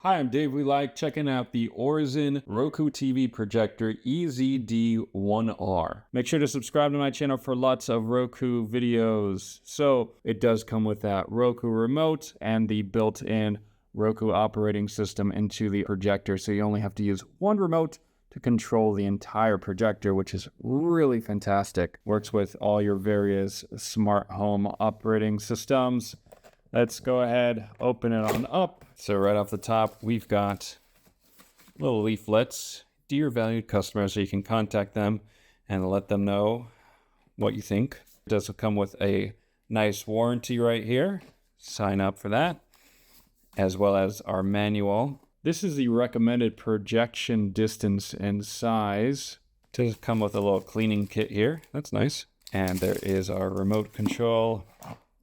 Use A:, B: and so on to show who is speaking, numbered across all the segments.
A: Hi, I'm Dave. We like checking out the Aurzen Roku TV Projector Eazze D1R. Make sure to subscribe to my channel for lots of Roku videos. So it does come with that Roku remote and the built-in Roku operating system into the projector. So you only have to use one remote to control the entire projector, which is really fantastic. Works with all your various smart home operating systems. Let's go ahead, open it on up. So right off the top, we've got little leaflets. Dear valued customers, so you can contact them and let them know what you think. It does come with a nice warranty right here. Sign up for that, as well as our manual. This is the recommended projection distance and size. It does come with a little cleaning kit here. That's nice. And there is our remote control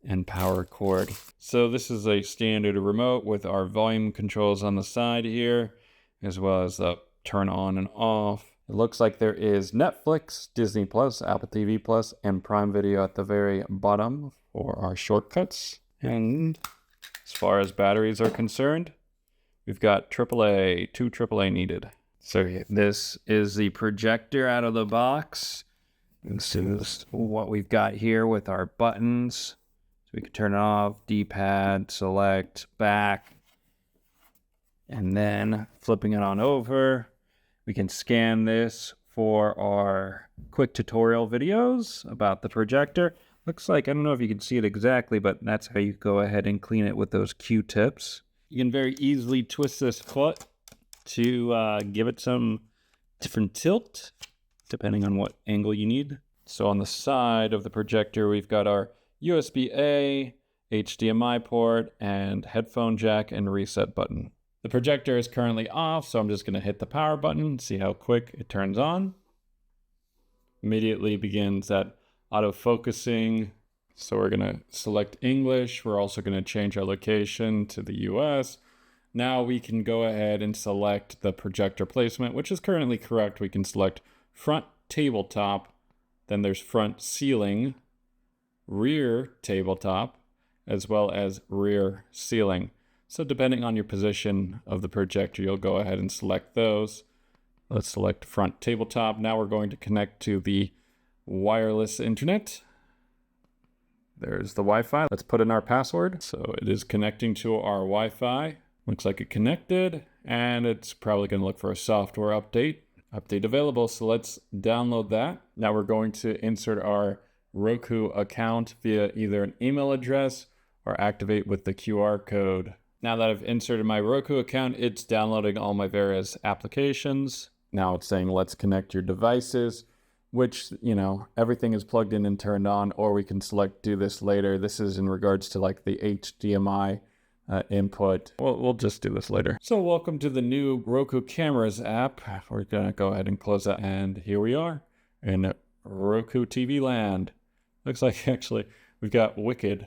A: and power cord. So this is a standard remote with our volume controls on the side here, as well as the turn on and off. It looks like there is Netflix, Disney Plus, Apple TV Plus, and Prime Video at the very bottom for our shortcuts. And as far as batteries are concerned, we've got AAA, 2 AAA needed. So this is the projector out of the box. This is what we've got here with our buttons. So we can turn it off, D-pad, select, back, and then flipping it on over, we can scan this for our quick tutorial videos about the projector. Looks like, I don't know if you can see it exactly, but that's how you go ahead and clean it with those Q-tips. You can very easily twist this foot to give it some different tilt, depending on what angle you need. So on the side of the projector, we've got our USB-A, HDMI port, and headphone jack and reset button. The projector is currently off, so I'm just going to hit the power button, see how quick it turns on. Immediately begins that auto-focusing. So we're going to select English. We're also going to change our location to the US. Now we can go ahead and select the projector placement, which is currently correct. We can select front tabletop, then there's front ceiling, rear tabletop, as well as rear ceiling. So depending on your position of the projector, you'll go ahead and select those. Let's select front tabletop. Now we're going to connect to the wireless internet. There's the Wi-Fi. Let's put in our password. So it is connecting to our Wi-Fi. Looks like it connected, and it's probably going to look for a software update. Update available, so let's download that. Now we're going to insert our Roku account via either an email address or activate with the QR code. Now that I've inserted my Roku account, it's downloading all my various applications. Now it's saying let's connect your devices, which, you know, everything is plugged in and turned on, or we can select do this later. This is in regards to like the HDMI input. We'll just do this later. So welcome to the new Roku Cameras app. We're gonna go ahead and close that, and here we are in Roku TV land. Looks like actually we've got Wicked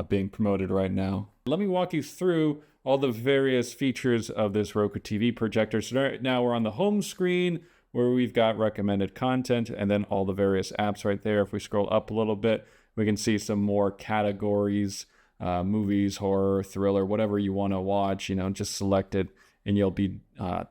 A: being promoted right now. Let me walk you through all the various features of this Roku TV projector. So right now we're on the home screen where we've got recommended content and then all the various apps right there. If we scroll up a little bit, we can see some more categories, movies, horror, thriller, whatever you want to watch, you know, just select it and you'll be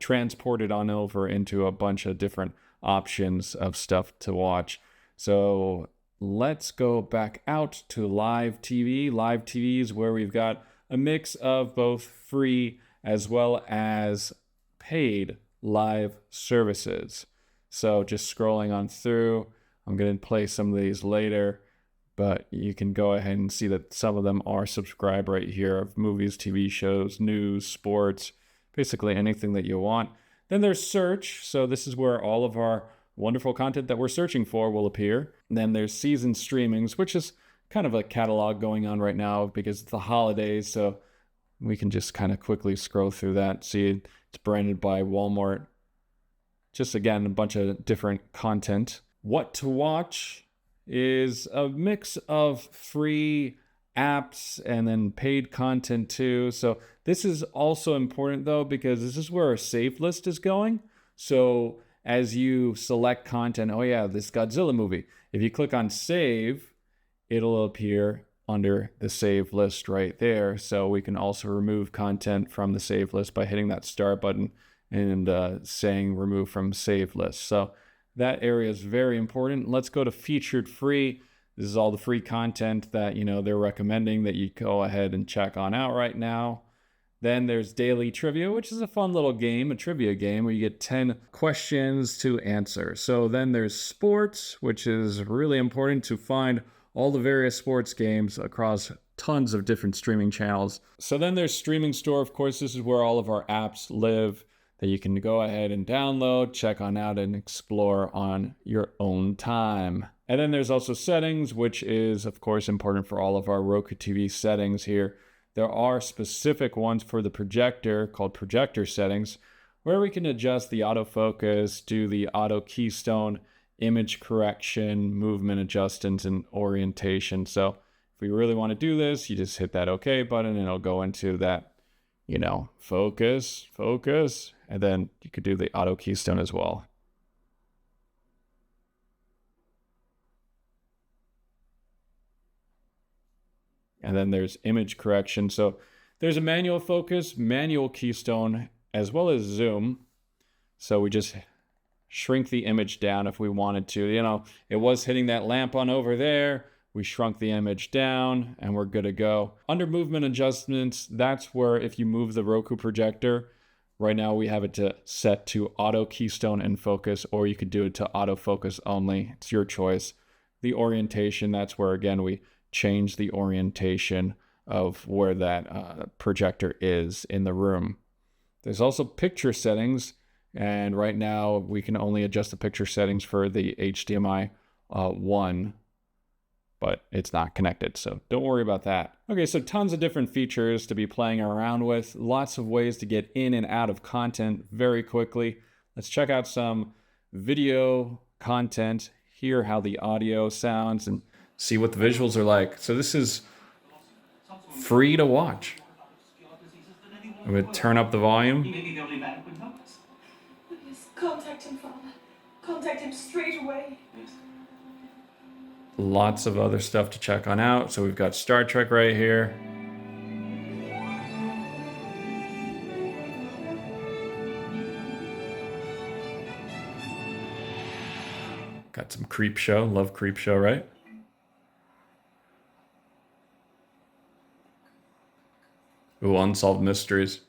A: transported on over into a bunch of different options of stuff to watch. So let's go back out to live TV. Live TV is where we've got a mix of both free as well as paid live services. So just scrolling on through, I'm going to play some of these later, but you can go ahead and see that some of them are subscribed right here of movies, TV shows, news, sports, basically anything that you want. Then there's search. So this is where all of our wonderful content that we're searching for will appear. And then there's season streamings, which is kind of a catalog going on right now because it's the holidays. So we can just kind of quickly scroll through that. See, it's branded by Walmart. Just again, a bunch of different content. What to watch is a mix of free apps and then paid content too. So this is also important though, because this is where our save list is going. So as you select content, oh yeah, this Godzilla movie, if you click on save, it'll appear under the save list right there. So we can also remove content from the save list by hitting that start button and saying remove from save list. So that area is very important. Let's go to featured free. This is all the free content that, they're recommending that you go ahead and check on out right now. Then there's daily trivia, which is a fun little game, a trivia game where you get 10 questions to answer. So then there's sports, which is really important to find all the various sports games across tons of different streaming channels. So then there's streaming store. Of course, this is where all of our apps live that you can go ahead and download, check on out, and explore on your own time. And then there's also settings, which is, of course, important for all of our Roku TV settings here. There are specific ones for the projector called projector settings, where we can adjust the autofocus, do the auto keystone, image correction, movement adjustments, and orientation. So if we really want to do this, you just hit that OK button and it'll go into that, focus, and then you could do the auto keystone as well. And then there's image correction. So there's a manual focus, manual keystone, as well as zoom. So we just shrink the image down if we wanted to. It was hitting that lamp on over there. We shrunk the image down and we're good to go. Under movement adjustments, that's where if you move the Roku projector, right now we have it set to auto keystone and focus, or you could do it to autofocus only. It's your choice. The orientation, that's where, again, we change the orientation of where that projector is in the room. There's also picture settings, and right now we can only adjust the picture settings for the HDMI 1, but it's not connected, so don't worry about that. Okay, so tons of different features to be playing around with, lots of ways to get in and out of content very quickly. Let's check out some video content, hear how the audio sounds, and see what the visuals are like. So this is free to watch. I'm going to turn up the volume.
B: Yes, contact him, Father. Contact him straight away.
A: Lots of other stuff to check on out. So we've got Star Trek right here. Got some Creep Show. Love Creep Show, right? Ooh, Unsolved Mysteries.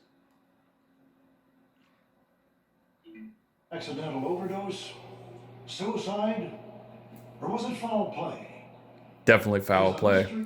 C: Accidental overdose? Suicide? Or was it foul play?
A: Definitely foul play.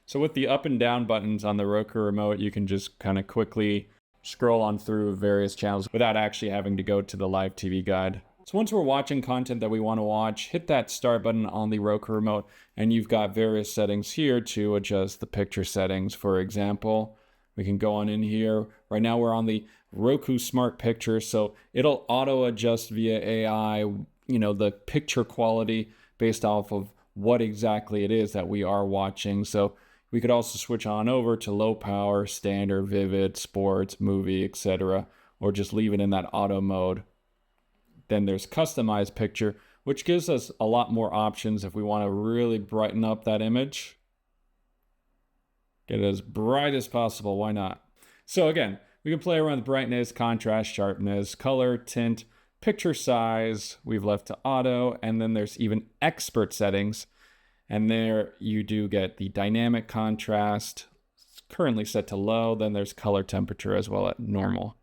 A: So with the up and down buttons on the Roku remote, you can just kind of quickly scroll on through various channels without actually having to go to the live TV guide. So once we're watching content that we want to watch, hit that start button on the Roku remote, and you've got various settings here to adjust the picture settings. For example, we can go on in here. Right now we're on the Roku Smart Picture, so it'll auto adjust via AI, the picture quality based off of what exactly it is that we are watching. So we could also switch on over to low power, standard, vivid, sports, movie, etc., or just leave it in that auto mode. Then there's customized picture, which gives us a lot more options if we want to really brighten up that image. Get it as bright as possible, why not? So again, we can play around with brightness, contrast, sharpness, color, tint, picture size. We've left to auto, and then there's even expert settings. And there you do get the dynamic contrast. It's currently set to low. Then there's color temperature as well at normal.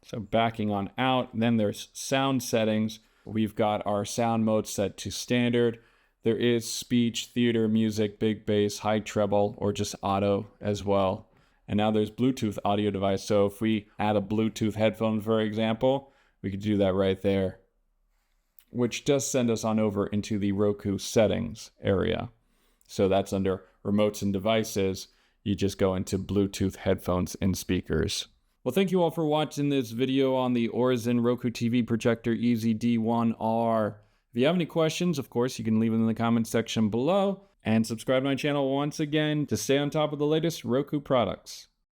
A: So backing on out, then there's sound settings. We've got our sound mode set to standard. There is speech, theater, music, big bass, high treble, or just auto as well. And now there's Bluetooth audio device. So if we add a Bluetooth headphone, for example, we could do that right there, which does send us on over into the Roku settings area. So that's under remotes and devices. You just go into Bluetooth headphones and speakers. Well, thank you all for watching this video on the Aurzen Roku TV Projector Eazze D1R. If you have any questions, of course, you can leave them in the comments section below, and subscribe to my channel once again to stay on top of the latest Roku products.